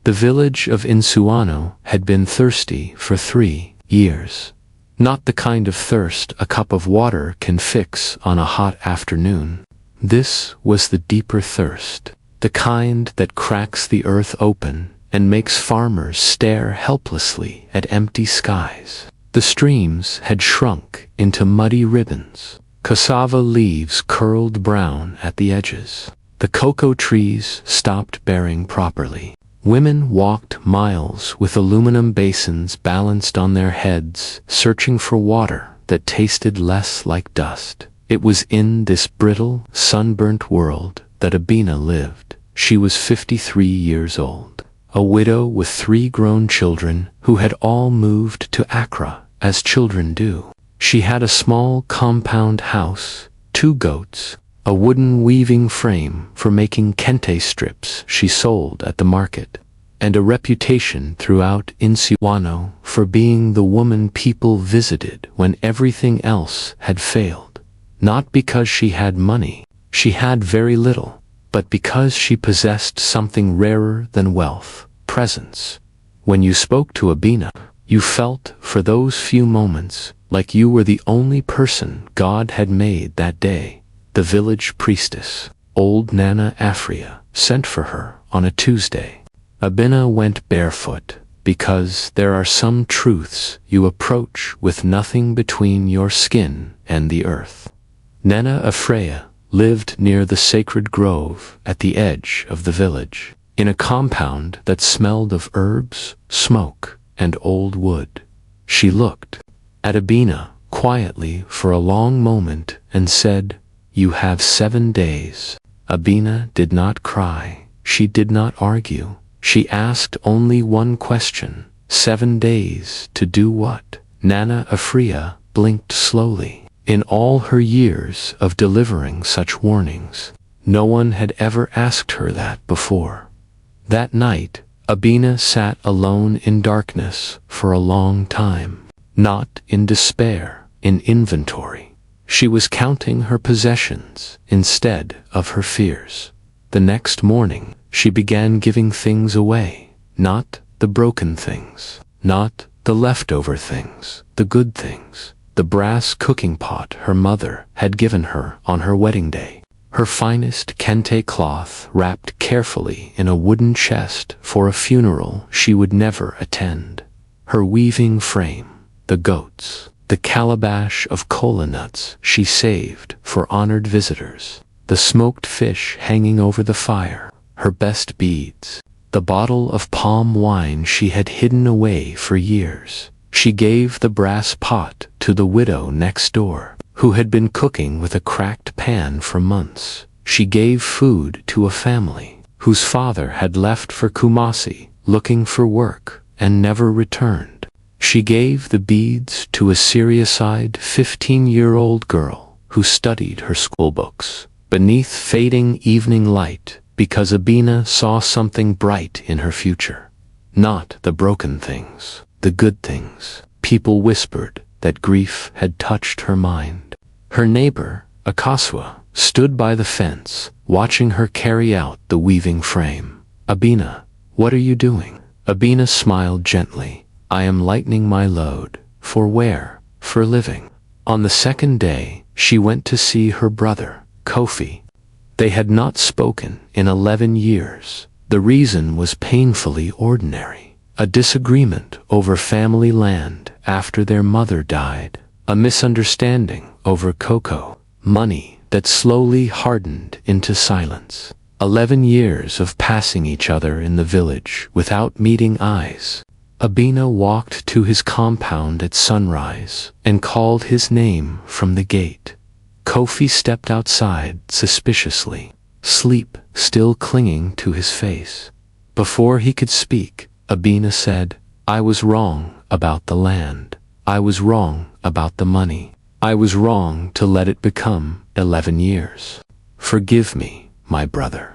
The village of Insuano had been thirsty for 3 years. Not the kind of thirst a cup of water can fix on a hot afternoon. This was the deeper thirst, the kind that cracks the earth open and makes farmers stare helplessly at empty skies. The streams had shrunk into muddy ribbons. Cassava leaves curled brown at the edges. The cocoa trees stopped bearing properly. Women walked miles with aluminum basins balanced on their heads, searching for water that tasted less like dust. It was in this brittle, sunburnt world that Abena lived. She was 53 years old, a widow with 3 grown children who had all moved to Accra, as children do. She had a small compound house, 2 goats, a wooden weaving frame for making kente strips she sold at the market, and a reputation throughout Insuano for being the woman people visited when everything else had failed. Not because she had money, she had very little, but because she possessed something rarer than wealth, presence. When you spoke to Abena, you felt, for those few moments, like you were the only person God had made that day. The village priestess, old Nana Afria, sent for her on a Tuesday. Abena went barefoot, because there are some truths you approach with nothing between your skin and the earth. Nana Afria lived near the sacred grove at the edge of the village, in a compound that smelled of herbs, smoke, and old wood. She looked at Abena quietly for a long moment and said, "You have 7 days." Abena did not cry. She did not argue. She asked only one question. 7 days to do what? Nana Afria blinked slowly. In all her years of delivering such warnings, no one had ever asked her that before. That night, Abena sat alone in darkness for a long time. Not in despair, in inventory. She was counting her possessions instead of her fears. The next morning, she began giving things away. Not the broken things, not the leftover things, the good things. The brass cooking pot her mother had given her on her wedding day. Her finest kente cloth wrapped carefully in a wooden chest for a funeral she would never attend. Her weaving frame, the goats, the calabash of kola nuts she saved for honored visitors, the smoked fish hanging over the fire, her best beads, the bottle of palm wine she had hidden away for years. She gave the brass pot to the widow next door, who had been cooking with a cracked pan for months. She gave food to a family whose father had left for Kumasi, looking for work, and never returned. She gave the beads to a serious-eyed 15-year-old girl who studied her schoolbooks beneath fading evening light because Abena saw something bright in her future. Not the broken things, the good things. People whispered that grief had touched her mind. Her neighbor, Akaswa, stood by the fence, watching her carry out the weaving frame. "Abena, what are you doing?" Abena smiled gently. "I am lightening my load." "For where?" "For living." On the second day, she went to see her brother, Kofi. They had not spoken in 11 years. The reason was painfully ordinary. A disagreement over family land after their mother died. A misunderstanding over cocoa, money that slowly hardened into silence. 11 years of passing each other in the village without meeting eyes. Abena walked to his compound at sunrise and called his name from the gate. Kofi stepped outside suspiciously, sleep still clinging to his face. Before he could speak, Abena said, "I was wrong about the land. I was wrong about the money. I was wrong to let it become 11 years. Forgive me, my brother."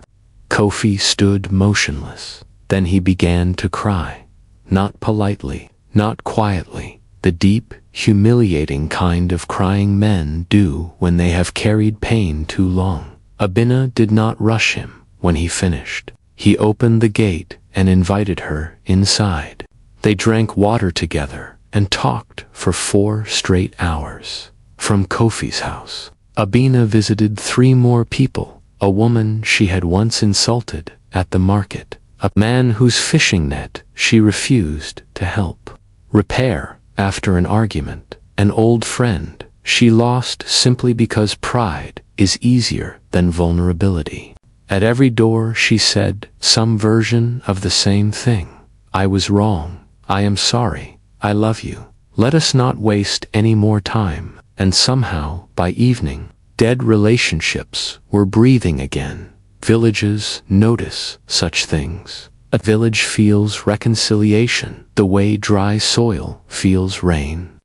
Kofi stood motionless. Then he began to cry. Not politely, not quietly, the deep, humiliating kind of crying men do when they have carried pain too long. Abena did not rush him when he finished. He opened the gate and invited her inside. They drank water together and talked for 4 straight hours. From Kofi's house, Abena visited 3 more people: a woman she had once insulted at the market, a man whose fishing net she refused to help repair after an argument, an old friend she lost simply because pride is easier than vulnerability. At every door she said some version of the same thing: I was wrong, I am sorry, I love you, let us not waste any more time. And somehow, by evening, dead relationships were breathing again. Villages notice such things. A village feels reconciliation the way dry soil feels rain.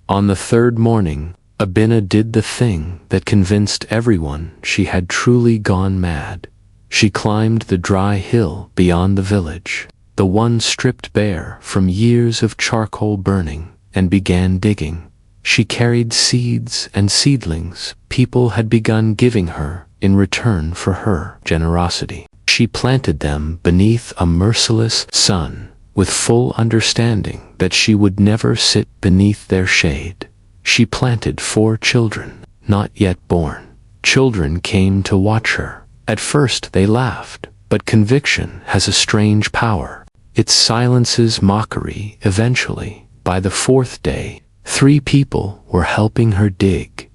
On the 3rd morning, Abena did the thing that convinced everyone she had truly gone mad. She climbed the dry hill beyond the village, the one stripped bare from years of charcoal burning, and began digging. She carried seeds and seedlings people had begun giving her in return for her generosity. She planted them beneath a merciless sun, with full understanding that she would never sit beneath their shade. She planted 4 children, not yet born. Children came to watch her. At first they laughed, but conviction has a strange power. It silences mockery eventually. By the 4th day, 3 people were helping her dig.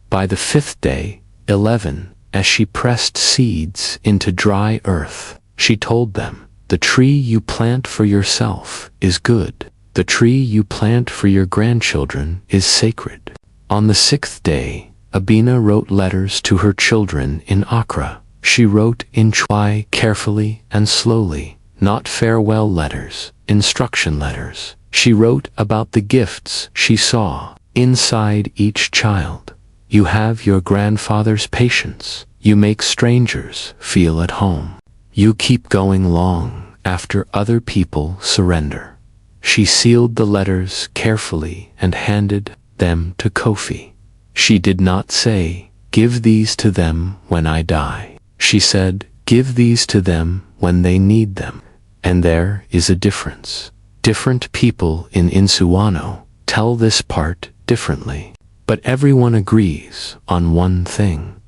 By the 5th day, 11, as she pressed seeds into dry earth, she told them, the tree you plant for yourself is good. The tree you plant for your grandchildren is sacred. On the 6th day, Abena wrote letters to her children in Accra. She wrote in Chwai carefully and slowly, not farewell letters, instruction letters. She wrote about the gifts she saw inside each child. You have your grandfather's patience. You make strangers feel at home. You keep going long after other people surrender. She sealed the letters carefully and handed them to Kofi. She did not say, give these to them when I die. She said, give these to them when they need them. And there is a difference. Different people in Insuano tell this part differently. But everyone agrees on one thing.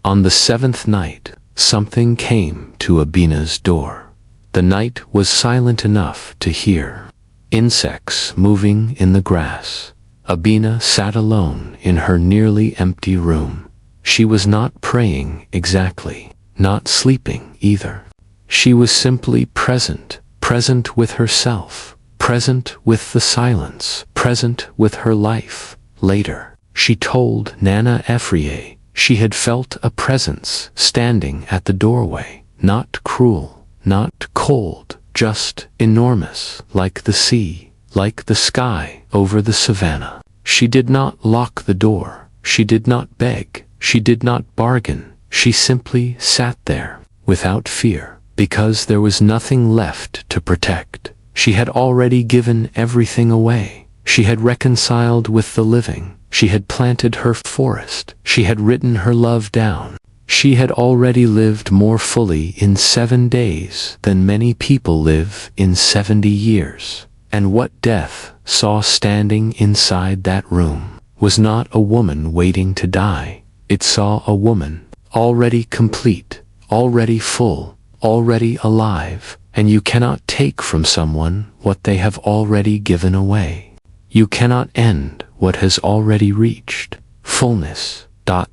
On the 7th night, something came to Abena's door. The night was silent enough to hear insects moving in the grass. Abena sat alone in her nearly empty room. She was not praying exactly, not sleeping either. She was simply present, present with herself, present with the silence, present with her life. Later, she told Nana Ephraim she had felt a presence standing at the doorway, not cruel, not cold, just enormous, like the sea, like the sky over the savannah. She did not lock the door, she did not beg, she did not bargain, she simply sat there, without fear, because there was nothing left to protect. She had already given everything away. She had reconciled with the living. She had planted her forest. She had written her love down. She had already lived more fully in 7 days than many people live in 70 years. And what death saw standing inside that room was not a woman waiting to die. It saw a woman already complete, already full, already alive, and you cannot take from someone what they have already given away. You cannot end what has already reached fullness.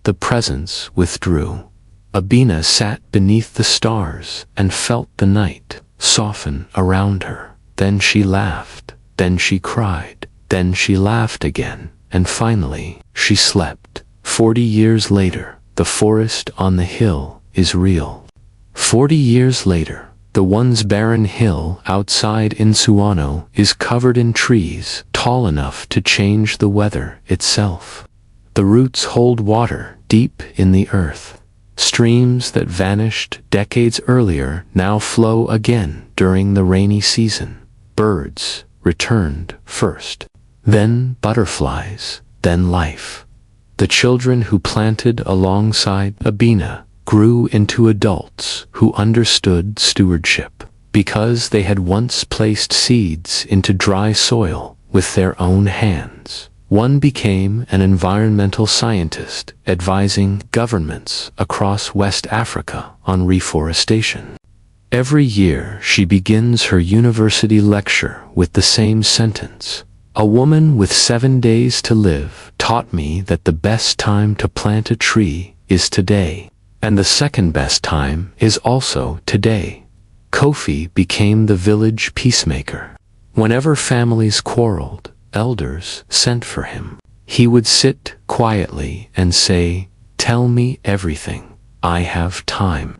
The presence withdrew. Abena sat beneath the stars and felt the night soften around her. Then she laughed, then she cried, then she laughed again, and finally, she slept. 40 years later, the forest on the hill is real. 40 years later, the once barren hill outside Insuano is covered in trees tall enough to change the weather itself. The roots hold water deep in the earth. Streams that vanished decades earlier now flow again during the rainy season. Birds returned first, then butterflies, then life. The children who planted alongside Abena grew into adults who understood stewardship. because they had once placed seeds into dry soil with their own hands. One became an environmental scientist advising governments across West Africa on reforestation. Every year she begins her university lecture with the same sentence. A woman with 7 days to live taught me that the best time to plant a tree is today, and the second best time is also today. Kofi became the village peacemaker. Whenever families quarreled, elders sent for him. He would sit quietly and say, "Tell me everything. I have time."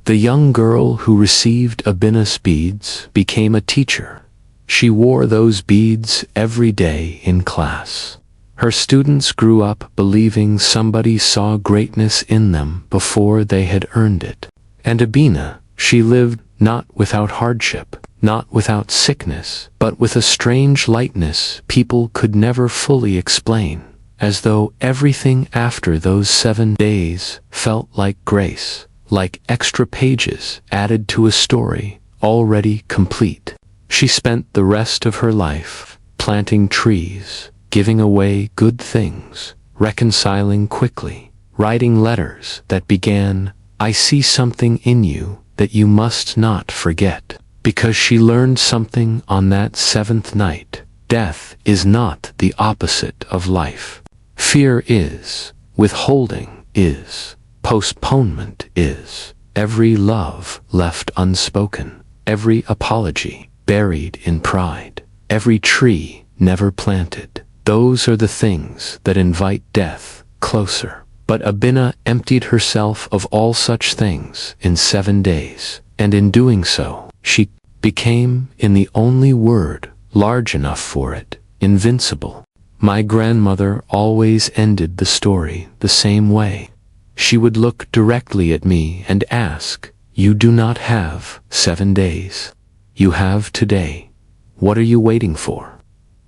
The young girl who received Abena's beads became a teacher. She wore those beads every day in class. Her students grew up believing somebody saw greatness in them before they had earned it. And Abena, she lived not without hardship, not without sickness, but with a strange lightness people could never fully explain, as though everything after those 7 days felt like grace, like extra pages added to a story already complete. She spent the rest of her life planting trees, giving away good things, reconciling quickly, writing letters that began, "I see something in you that you must not forget," because she learned something on that 7th night. Death is not the opposite of life. Fear is, withholding is, postponement is, every love left unspoken, every apology buried in pride, every tree never planted. Those are the things that invite death closer. But Abena emptied herself of all such things in 7 days, and in doing so, she became, in the only word large enough for it, invincible. My grandmother always ended the story the same way. She would look directly at me and ask, "You do not have 7 days. You have today. What are you waiting for?"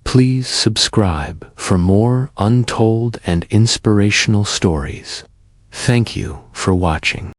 Please subscribe for more untold and inspirational stories. Thank you for watching.